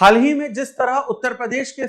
हाल ही में जिस तरह उत्तर प्रदेश के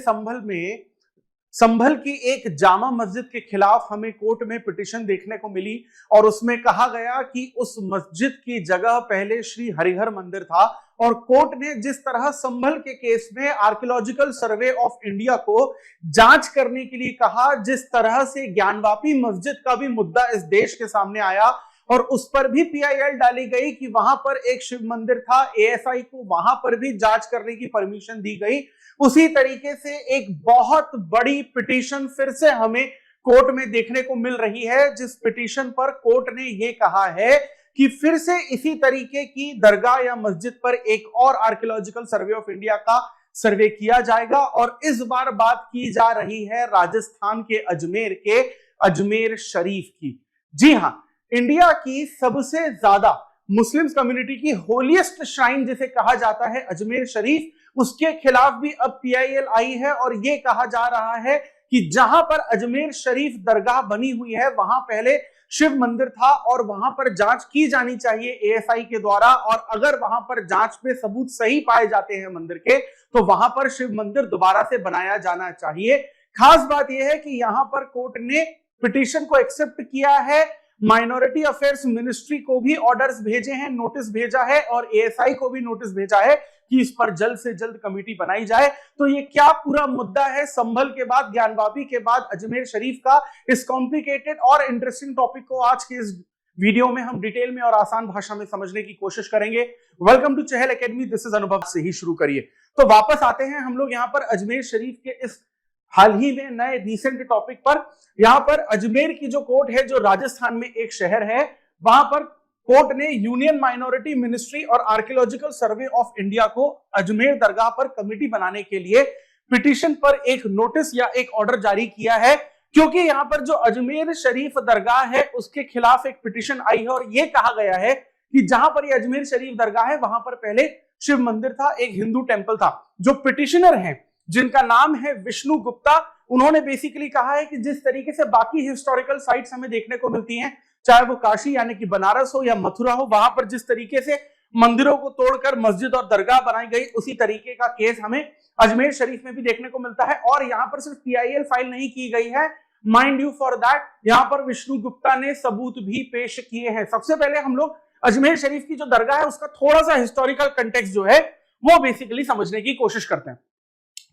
संभल की एक जामा मस्जिद के खिलाफ हमें कोर्ट में पिटीशन देखने को मिली और उसमें कहा गया कि उस मस्जिद की जगह पहले श्री हरिहर मंदिर था और कोर्ट ने जिस तरह संभल के केस में आर्कियोलॉजिकल सर्वे ऑफ इंडिया को जांच करने के लिए कहा, जिस तरह से ज्ञानवापी मस्जिद का भी मुद्दा इस देश के सामने आया और उस पर भी पीआईएल डाली गई कि वहां पर एक शिव मंदिर था, एएसआई को वहां पर भी जांच करने की परमिशन दी गई। उसी तरीके से एक बहुत बड़ी पिटीशन फिर से हमें कोर्ट में देखने को मिल रही है, जिस पिटीशन पर कोर्ट ने यह कहा है कि फिर से इसी तरीके की दरगाह या मस्जिद पर एक और आर्कियोलॉजिकल सर्वे ऑफ इंडिया का सर्वे किया जाएगा और इस बार बात की जा रही है राजस्थान के अजमेर शरीफ की। जी हां, इंडिया की सबसे ज्यादा मुस्लिम कम्युनिटी की होलीएस्ट श्राइन जिसे कहा जाता है अजमेर शरीफ, उसके खिलाफ भी अब पीआईएल आई है और यह कहा जा रहा है कि जहां पर अजमेर शरीफ दरगाह बनी हुई है वहां पहले शिव मंदिर था और वहां पर जांच की जानी चाहिए एएसआई के द्वारा, और अगर वहां पर जांच पे सबूत सही पाए जाते हैं मंदिर के तो वहां पर शिव मंदिर दोबारा से बनाया जाना चाहिए। खास बात यह है कि यहां पर कोर्ट ने पिटीशन को एक्सेप्ट किया है, माइनॉरिटी अफेयर्स मिनिस्ट्री को भी ऑर्डर्स भेजे हैं, नोटिस भेजा है और एएसआई को भी नोटिस भेजा है कि इस पर जल्द से जल्द कमेटी बनाई जाए। तो ये क्या पूरा मुद्दा है, संभल के बाद, ज्ञानवापी के बाद अजमेर शरीफ का, इस कॉम्प्लिकेटेड और इंटरेस्टिंग टॉपिक को आज के इस वीडियो में हम डिटेल में और आसान भाषा में समझने की कोशिश करेंगे। Welcome to Chahal academy, this is Anubhav. से ही शुरू करिए। तो वापस आते हैं हम लोग यहाँ पर अजमेर शरीफ के इस हाल ही में नए रिसेंट टॉपिक पर। यहां पर अजमेर की जो कोर्ट है, जो राजस्थान में एक शहर है, वहां पर कोर्ट ने यूनियन माइनॉरिटी मिनिस्ट्री और आर्कियोलॉजिकल सर्वे ऑफ इंडिया को अजमेर दरगाह पर कमेटी बनाने के लिए पिटीशन पर एक नोटिस या एक ऑर्डर जारी किया है, क्योंकि यहां पर जो अजमेर शरीफ दरगाह है उसके खिलाफ एक पिटीशन आई है और यह कहा गया है कि जहां पर यह अजमेर शरीफ दरगाह है वहां पर पहले शिव मंदिर था, एक हिंदू टेंपल था। जो पिटिशनर हैं जिनका नाम है विष्णु गुप्ता, उन्होंने बेसिकली कहा है कि जिस तरीके से बाकी हिस्टोरिकल साइट्स हमें देखने को मिलती हैं, चाहे वो काशी यानी कि बनारस हो या मथुरा हो, वहां पर जिस तरीके से मंदिरों को तोड़कर मस्जिद और दरगाह बनाई गई, उसी तरीके का केस हमें अजमेर शरीफ में भी देखने को मिलता है। और यहाँ पर सिर्फ पीआईएल फाइल नहीं की गई है, माइंड यू फॉर दैट, यहाँ पर विष्णु गुप्ता ने सबूत भी पेश किए हैं। सबसे पहले हम लोग अजमेर शरीफ की जो दरगाह है उसका थोड़ा सा हिस्टोरिकल कंटेक्स्ट जो है वो बेसिकली समझने की कोशिश करते हैं।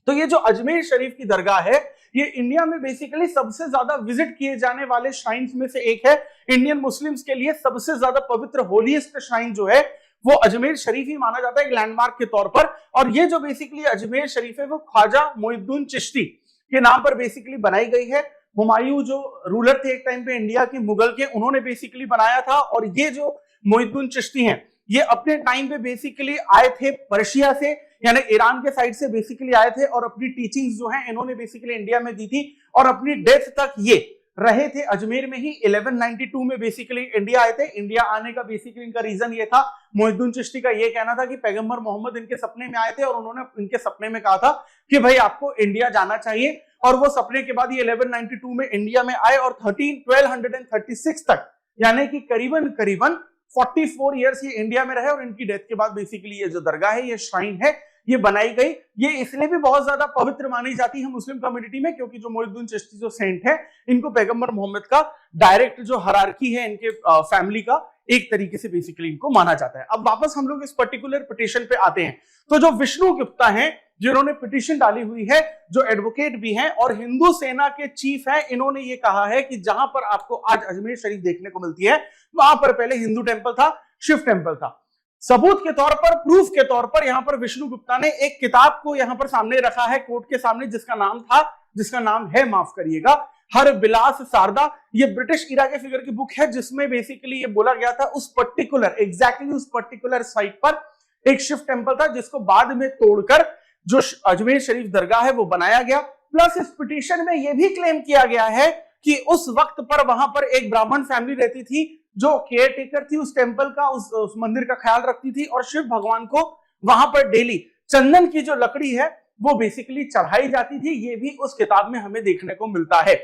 तो ये जो अजमेर शरीफ की दरगाह है, ये इंडिया में बेसिकली सबसे ज्यादा विजिट किए जाने वाले श्राइन्स में से एक है। इंडियन मुस्लिम्स के लिए सबसे ज्यादा पवित्र होलीएस्ट श्राइन जो है वो अजमेर शरीफ ही माना जाता है, एक लैंडमार्क के तौर पर। और ये जो बेसिकली अजमेर शरीफ है वो ख्वाजा मोइनुद्दीन चिश्ती के नाम पर बेसिकली बनाई गई है। हुमायूं जो रूलर थे एक टाइम पे इंडिया के, मुगल के, उन्होंने बेसिकली बनाया था। और ये जो मोइनुद्दीन चिश्ती हैं, ये अपने टाइम पे बेसिकली आए थे पर्शिया से, यानी ईरान के साइड से बेसिकली आए थे और अपनी टीचिंग्स जो हैं इन्होंने बेसिकली इंडिया में दी थी और अपनी डेथ तक ये रहे थे अजमेर में ही। 1192 में बेसिकली इंडिया आए थे। इंडिया आने का बेसिकली इनका रीजन ये था, मोइनुद्दीन चिश्ती का ये कहना था कि पैगंबर मोहम्मद इनके सपने में आए थे और उन्होंने इनके सपने में कहा था कि भाई आपको इंडिया जाना चाहिए, और वो सपने के बाद ये 1192 में इंडिया में आए और 1236 तक, यानी कि करीबन 44 इयर्स ये इंडिया में रहे और इनकी डेथ के बाद बेसिकली ये जो दरगाह है, ये श्राइन है, ये बनाई गई। ये इसलिए भी बहुत ज्यादा पवित्र मानी जाती है मुस्लिम कम्युनिटी में, क्योंकि जो मोइनुद्दीन चिश्ती जो सेंट है, इनको पैगंबर मोहम्मद का डायरेक्ट जो हायरार्की है इनके फैमिली का, एक तरीके से बेसिकली इनको माना जाता है। अब वापस हम लोग इस पर्टिकुलर पिटीशन पे आते हैं। तो जो विष्णु गुप्ता हैं, जिन्होंने पिटीशन डाली हुई है, जो एडवोकेट भी हैं और हिंदू सेना के चीफ हैं, इन्होंने ये कहा है कि जहां पर आपको आज अजमेर शरीफ देखने को मिलती है वहां पर पहले हिंदू टेंपल था, शिव टेंपल था। सबूत के तौर पर, प्रूफ के तौर पर यहां पर विष्णु गुप्ता ने एक किताब को यहां पर सामने रखा है कोर्ट के सामने, जिसका नाम है, माफ करिएगा, हर बिलास शारदा। ये ब्रिटिश इरा के फिगर की बुक है, जिसमें बेसिकली ये बोला गया था उस पर्टिकुलर साइट पर एक शिव टेंपल था, जिसको बाद में तोड़कर जो अजमेर शरीफ दरगाह है वो बनाया गया। प्लस इस पिटीशन में यह भी क्लेम किया गया है कि उस वक्त पर वहां पर एक ब्राह्मण फैमिली रहती थी जो केयर टेकर थी उस टेंपल का, उस मंदिर का ख्याल रखती थी, और शिव भगवान को वहां पर डेली चंदन की जो लकड़ी है वो बेसिकली चढ़ाई जाती थी। ये भी उस किताब में हमें देखने को मिलता है।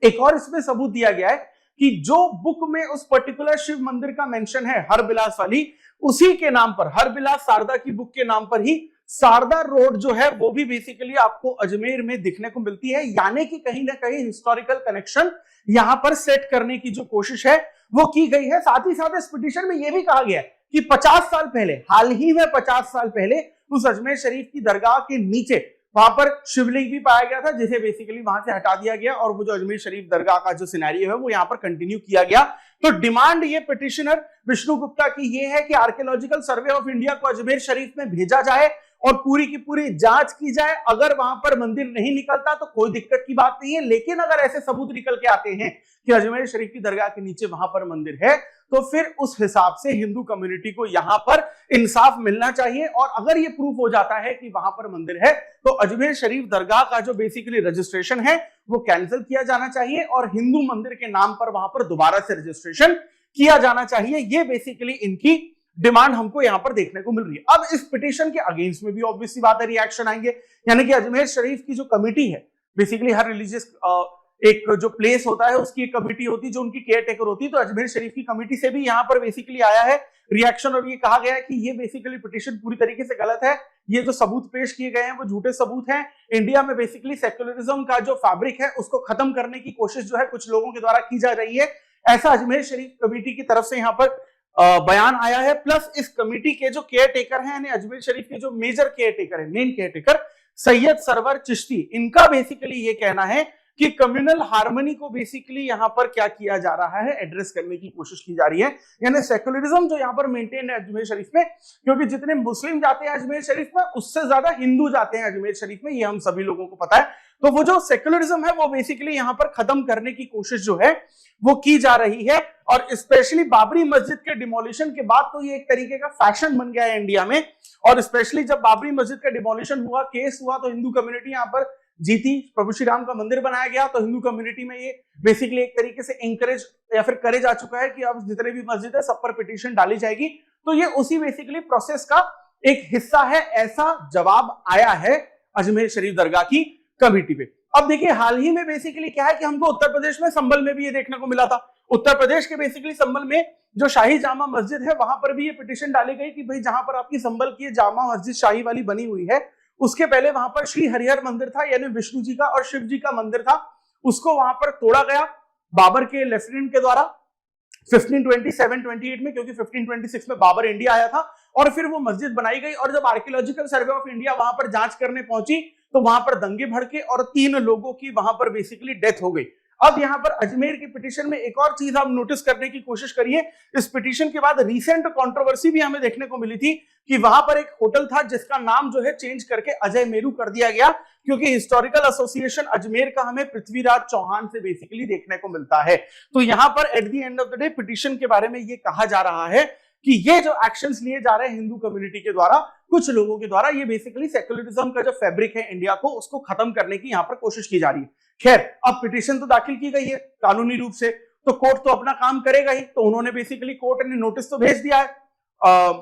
एक और इसमें सबूत दिया गया है कि जो बुक में उस पर्टिकुलर शिव मंदिर का मेंशन है, हरबिलास वाली, उसी के नाम पर, हरबिलास शारदा की बुक के नाम पर ही शारदा रोड जो है वो भी बेसिकली आपको अजमेर में दिखने को मिलती है, यानी कि कहीं ना कहीं हिस्टोरिकल कनेक्शन यहां पर सेट करने की जो कोशिश है वो की गई है। साथ ही साथ इस पिटीशन में यह भी कहा गया है कि 50 साल पहले, हाल ही में 50 साल पहले उस अजमेर शरीफ की दरगाह के नीचे वहां पर शिवलिंग भी पाया गया था, जिसे बेसिकली वहां से हटा दिया गया और वो जो अजमेर शरीफ दरगाह का जो सिनेरियो है वो यहाँ पर कंटिन्यू किया गया। तो डिमांड ये पिटिशनर विष्णु गुप्ता की ये है कि आर्कियोलॉजिकल सर्वे ऑफ इंडिया को अजमेर शरीफ में भेजा जाए और पूरी की पूरी जांच की जाए। अगर वहां पर मंदिर नहीं निकलता तो कोई दिक्कत की बात नहीं है, लेकिन अगर ऐसे सबूत निकल के आते हैं कि अजमेर शरीफ की दरगाह के नीचे वहां पर मंदिर है, तो फिर उस हिसाब से हिंदू कम्युनिटी को यहां पर इंसाफ मिलना चाहिए। और अगर ये प्रूफ हो जाता है कि वहां पर मंदिर है तो अजमेर शरीफ दरगाह का जो बेसिकली रजिस्ट्रेशन है वो कैंसिल किया जाना चाहिए और हिंदू मंदिर के नाम पर वहां पर दोबारा से रजिस्ट्रेशन किया जाना चाहिए। ये बेसिकली इनकी डिमांड हमको यहां पर देखने को मिल रही है। अब इस पिटीशन के अगेंस्ट में भी ऑब्वियसली बात है रिएक्शन आएंगे, यानी कि अजमेर शरीफ की जो कमिटी है, बेसिकली हर रिलीजियस एक जो प्लेस होता है उसकी एक कमिटी होती है जो उनकी केयर टेकर होती है, तो अजमेर शरीफ की कमिटी से भी यहाँ पर बेसिकली आया है रिएक्शन और ये कहा गया है कि ये बेसिकली पिटीशन पूरी तरीके से गलत है। ये जो सबूत पेश किए गए हैं वो झूठे सबूत हैं। इंडिया में बेसिकली सेक्युलरिज्म का जो फैब्रिक है उसको खत्म करने की कोशिश जो है कुछ लोगों के द्वारा की जा रही है, ऐसा अजमेर शरीफ कमेटी की तरफ से यहाँ पर बयान आया है। प्लस इस कमेटी के जो केयर टेकर हैं, यानी अजमेर शरीफ के जो मेजर केयर टेकर है, main caretaker Syed Sarwar Chishti, इनका बेसिकली ये कहना है कि कम्युनल हार्मनी को बेसिकली यहां पर क्या किया जा रहा है, एड्रेस करने की कोशिश की जा रही है। यानी सेक्युलरिज्म जो यहां पर मेंटेन है अजमेर शरीफ में, क्योंकि जितने मुस्लिम जाते हैं अजमेर शरीफ में उससे ज्यादा हिंदू जाते हैं अजमेर शरीफ में, ये हम सभी लोगों को पता है। तो वो जो सेक्युलरिज्म है वो बेसिकली यहां पर खत्म करने की कोशिश जो है वो की जा रही है। और स्पेशली बाबरी मस्जिद के डिमोलिशन के बाद तो ये एक तरीके का फैशन बन गया है इंडिया में, और स्पेशली जब बाबरी मस्जिद का डिमोलिशन हुआ, केस हुआ, तो हिंदू कम्युनिटी यहाँ पर जीती, प्रभु श्री राम का मंदिर बनाया गया, तो हिंदू कम्युनिटी में ये बेसिकली एक तरीके से इंकरेज या फिर करे जा चुका है कि अब जितने भी मस्जिद है सब पर पिटीशन डाली जाएगी। तो ये उसी बेसिकली प्रोसेस का एक हिस्सा है, ऐसा जवाब आया है अजमेर शरीफ दरगाह की कमेटी पे। अब देखिए हाल ही में बेसिकली क्या है कि हमको उत्तर प्रदेश में संभल में भी ये देखने को मिला था। उत्तर प्रदेश के बेसिकली संभल में जो शाही जामा मस्जिद है वहां पर भी ये पिटीशन डाली गई कि भाई जहां पर आपकी संभल की जामा मस्जिद शाही वाली बनी हुई है, उसके पहले वहां पर श्री हरिहर मंदिर था, यानी विष्णु जी का और शिव जी का मंदिर था, उसको वहां पर तोड़ा गया बाबर के लेफ्टिनेंट के द्वारा 1527-28 में, क्योंकि 1526 में बाबर इंडिया आया था, और फिर वो मस्जिद बनाई गई। और जब आर्कियोलॉजिकल सर्वे ऑफ इंडिया वहां पर जांच करने पहुंची तो वहां पर दंगे भड़के और 3 लोगों की वहां पर बेसिकली डेथ हो गई। अब यहां पर अजमेर की पिटीशन में एक और चीज आप नोटिस करने की कोशिश करिए, इस पिटीशन के बाद रीसेंट कंट्रोवर्सी भी हमें देखने को मिली थी कि वहां पर एक होटल था जिसका नाम जो है चेंज करके अजय मेरू कर दिया गया, क्योंकि हिस्टोरिकल एसोसिएशन अजमेर का हमें पृथ्वीराज चौहान से बेसिकली देखने को मिलता है। तो यहां पर at the end of the day petition के बारे में ये कहा जा रहा है कि ये जो एक्शंस लिए जा रहे हैं हिंदू कम्युनिटी के द्वारा, कुछ लोगों के द्वारा, ये बेसिकली सेक्युलरिज्म का जो फैब्रिक है इंडिया को, उसको खत्म करने की यहाँ पर कोशिश की जा रही है। खैर, अब पिटीशन तो दाखिल की गई है कानूनी रूप से, तो कोर्ट तो अपना काम करेगा ही। तो उन्होंने बेसिकली कोर्ट ने नोटिस तो भेज दिया है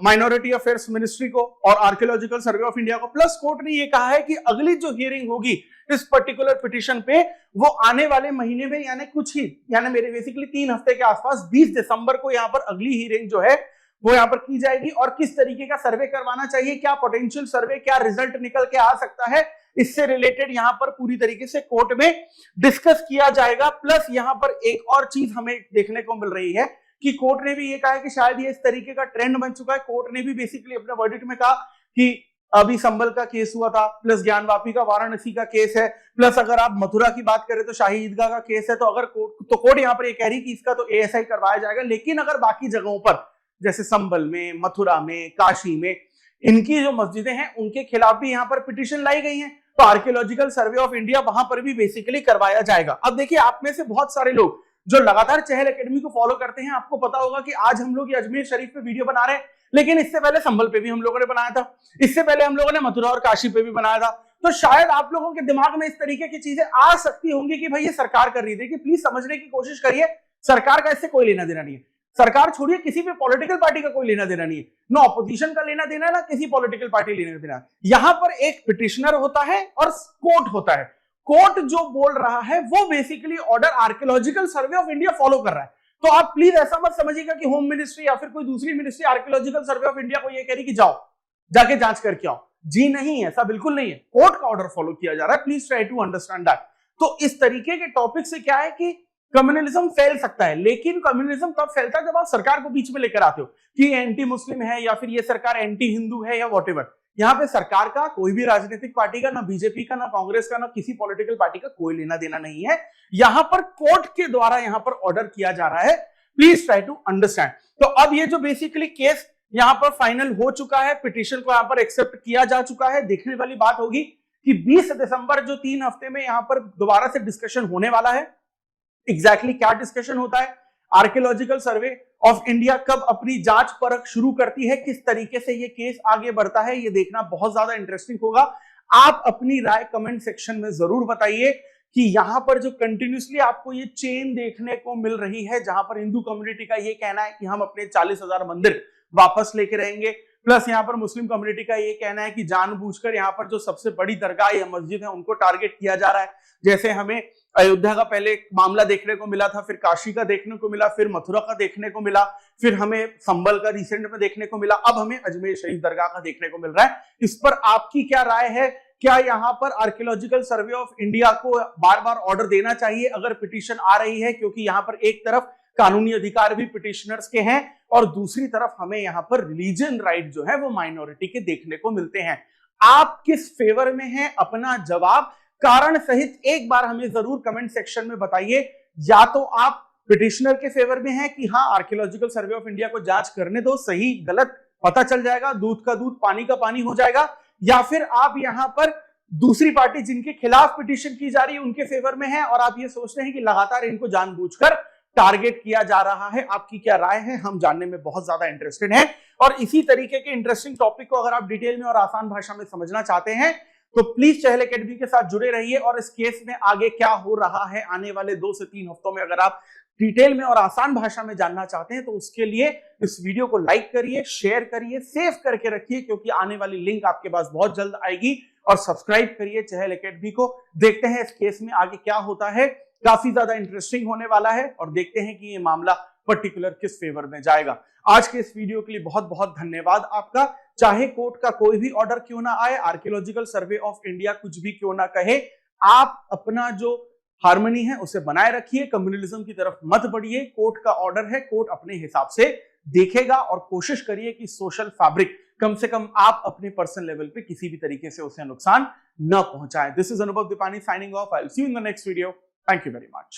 माइनॉरिटी अफेयर्स मिनिस्ट्री को और आर्कियोलॉजिकल सर्वे ऑफ इंडिया को। प्लस कोर्ट ने ये कहा है कि अगली जो हियरिंग होगी इस पर्टिकुलर पिटीशन पे वो आने वाले महीने में, यानी मेरे बेसिकली 3 हफ्ते के आसपास 20 दिसंबर को यहाँ पर अगली हियरिंग जो है वो यहाँ पर की जाएगी। और किस तरीके का सर्वे करवाना चाहिए, क्या पोटेंशियल सर्वे, क्या रिजल्ट निकल के आ सकता है, इससे रिलेटेड यहाँ पर पूरी तरीके से कोर्ट में डिस्कस किया जाएगा। प्लस यहाँ पर एक और चीज हमें देखने को मिल रही है कि कोर्ट ने भी ये कहा है कि शायद ये इस तरीके का ट्रेंड बन चुका है। कोर्ट ने भी बेसिकली अपने वर्डिक्ट में कहा कि अभी संभल का केस हुआ था, प्लस ज्ञानवापी का वाराणसी का केस है, प्लस अगर आप मथुरा की बात करें तो शाही ईदगाह का केस है, तो अगर कोर्ट यहाँ पर ये कह रही कि इसका तो एएसआई करवाया जाएगा। लेकिन अगर बाकी जगहों पर जैसे संभल में, मथुरा में, काशी में, इनकी जो मस्जिदें हैं उनके खिलाफ भी यहाँ पर पिटीशन लाई गई हैं, तो आर्कियोलॉजिकल सर्वे ऑफ इंडिया वहां पर भी बेसिकली करवाया जाएगा। अब देखिए, आप में से बहुत सारे लोग जो लगातार चहल एकेडमी को फॉलो करते हैं, आपको पता होगा कि आज हम लोग ये अजमेर शरीफ पे वीडियो बना रहे हैं, लेकिन इससे पहले संभल पे भी हम लोगों ने बनाया था, इससे पहले हम लोगों ने मथुरा और काशी पे भी बनाया था। तो शायद आप लोगों के दिमाग में इस तरीके की चीजें आ सकती होंगी कि भाई ये सरकार कर रही थी, कि प्लीज समझने की कोशिश करिए, सरकार का इससे कोई लेना देना नहीं है। सरकार छोड़िए, किसी भी पॉलिटिकल पार्टी का कोई लेना देना नहीं है, ना ऑपोजिशन का लेना देना है, ना किसी पॉलिटिकल पार्टी लेना देना है। यहां पर एक पिटिशनर होता है और कोर्ट होता है। कोर्ट जो बोल रहा है वो basically order archaeological survey of India follow कर रहा है। तो आप प्लीज ऐसा मत समझिएगा कि होम मिनिस्ट्री या फिर कोई दूसरी ministry archaeological survey of India को ये कह रही कि जाओ जाके जांच करके आओ। जी नहीं, ऐसा बिल्कुल नहीं है, कोर्ट का ऑर्डर फॉलो किया जा रहा है। Please try to understand that. तो इस तरीके के टॉपिक से क्या है कि कम्युनलिज्म फैल सकता है, लेकिन कम्युनलिज्म तब फैलता है जब आप सरकार को बीच में लेकर आते हो कि एंटी मुस्लिम है या फिर ये सरकार एंटी हिंदू है या वॉटेवर। यहाँ पे सरकार का, कोई भी राजनीतिक पार्टी का, ना बीजेपी का, ना कांग्रेस का, ना किसी पॉलिटिकल पार्टी का कोई लेना देना नहीं है। यहां पर कोर्ट के द्वारा यहां पर ऑर्डर किया जा रहा है। Please try to understand. तो अब ये जो बेसिकली केस यहां पर फाइनल हो चुका है, पिटीशन को यहां पर एक्सेप्ट किया जा चुका है। देखने वाली बात होगी कि 20 दिसंबर जो 3 हफ्ते में यहां पर दोबारा से डिस्कशन होने वाला है। एग्जैक्टली क्या डिस्कशन होता है, आर्कियोलॉजिकल सर्वे ऑफ इंडिया कब अपनी जांच परख शुरू करती है, किस तरीके से ये केस आगे बढ़ता है, ये देखना बहुत ज्यादा इंटरेस्टिंग होगा। आप अपनी राय कमेंट सेक्शन में जरूर बताइए कि यहां पर जो कंटिन्यूसली आपको ये चेन देखने को मिल रही है, जहां पर हिंदू कम्युनिटी का ये कहना है कि हम अपने 40,000 मंदिर वापस लेके रहेंगे, प्लस यहां पर मुस्लिम कम्युनिटी का ये कहना है कि जानबूझकर यहां पर जो सबसे बड़ी दरगाह या मस्जिद है उनको टारगेट किया जा रहा है। जैसे हमें अयोध्या का पहले मामला देखने को मिला था, फिर काशी का देखने को मिला, फिर मथुरा का देखने को मिला, फिर हमें संभल का रिसेंट में देखने को मिला, अब हमें अजमेर शरीफ दरगाह का देखने को मिल रहा है। इस पर आपकी क्या राय है? क्या यहाँ पर आर्कियोलॉजिकल सर्वे ऑफ इंडिया को बार बार ऑर्डर देना चाहिए अगर पिटीशन आ रही है? क्योंकि यहाँ पर एक तरफ कानूनी अधिकार भी पिटिशनर्स के हैं और दूसरी तरफ हमें यहाँ पर रिलीजन राइट जो है वो माइनॉरिटी के देखने को मिलते हैं। आप किस फेवर में हैं? अपना जवाब कारण सहित एक बार हमें जरूर कमेंट सेक्शन में बताइए। या तो आप पिटिशनर के फेवर में हैं कि हाँ, आर्कियोलॉजिकल सर्वे ऑफ इंडिया को जांच करने दो, सही गलत पता चल जाएगा, दूध का दूध पानी का पानी हो जाएगा, या फिर आप यहां पर दूसरी पार्टी जिनके खिलाफ पिटीशन की जा रही है उनके फेवर में है और आप ये सोच रहे हैं कि लगातार इनको जानबूझकर टारगेट किया जा रहा है। आपकी क्या राय है? हम जानने में बहुत ज्यादा इंटरेस्टेड हैं। और इसी तरीके के इंटरेस्टिंग टॉपिक को अगर आप डिटेल में और आसान भाषा में समझना चाहते हैं तो प्लीज चहल एकेडमी के साथ जुड़े रहिए। और इस केस में आगे क्या हो रहा है आने वाले 2 से 3 हफ्तों में, अगर आप डिटेल में और आसान भाषा में जानना चाहते हैं तो उसके लिए इस वीडियो को लाइक करिए, शेयर करिए, सेव करके रखिए, क्योंकि आने वाली लिंक आपके पास बहुत जल्द आएगी। और सब्सक्राइब करिए चहल एकेडमी को। देखते हैं इस केस में आगे क्या होता है, काफी ज्यादा इंटरेस्टिंग होने वाला है और देखते हैं कि ये मामला पर्टिकुलर किस फेवर में जाएगा। आज के इस वीडियो के लिए बहुत बहुत धन्यवाद आपका। चाहे कोर्ट का कोई भी ऑर्डर क्यों ना आए, आर्कियोलॉजिकल सर्वे ऑफ इंडिया कुछ भी क्यों ना कहे, आप अपना जो हार्मनी है उसे बनाए रखिए, कम्युनलिज्म की तरफ मत बढ़िए। कोर्ट का ऑर्डर है, कोर्ट अपने हिसाब से देखेगा और कोशिश करिए कि सोशल फैब्रिक कम से कम आप अपने पर्सनल लेवल पे किसी भी तरीके से उसे नुकसान न पहुंचाएं। This is Anubhav Deepani signing off. I will see you in the next video. Thank you very much.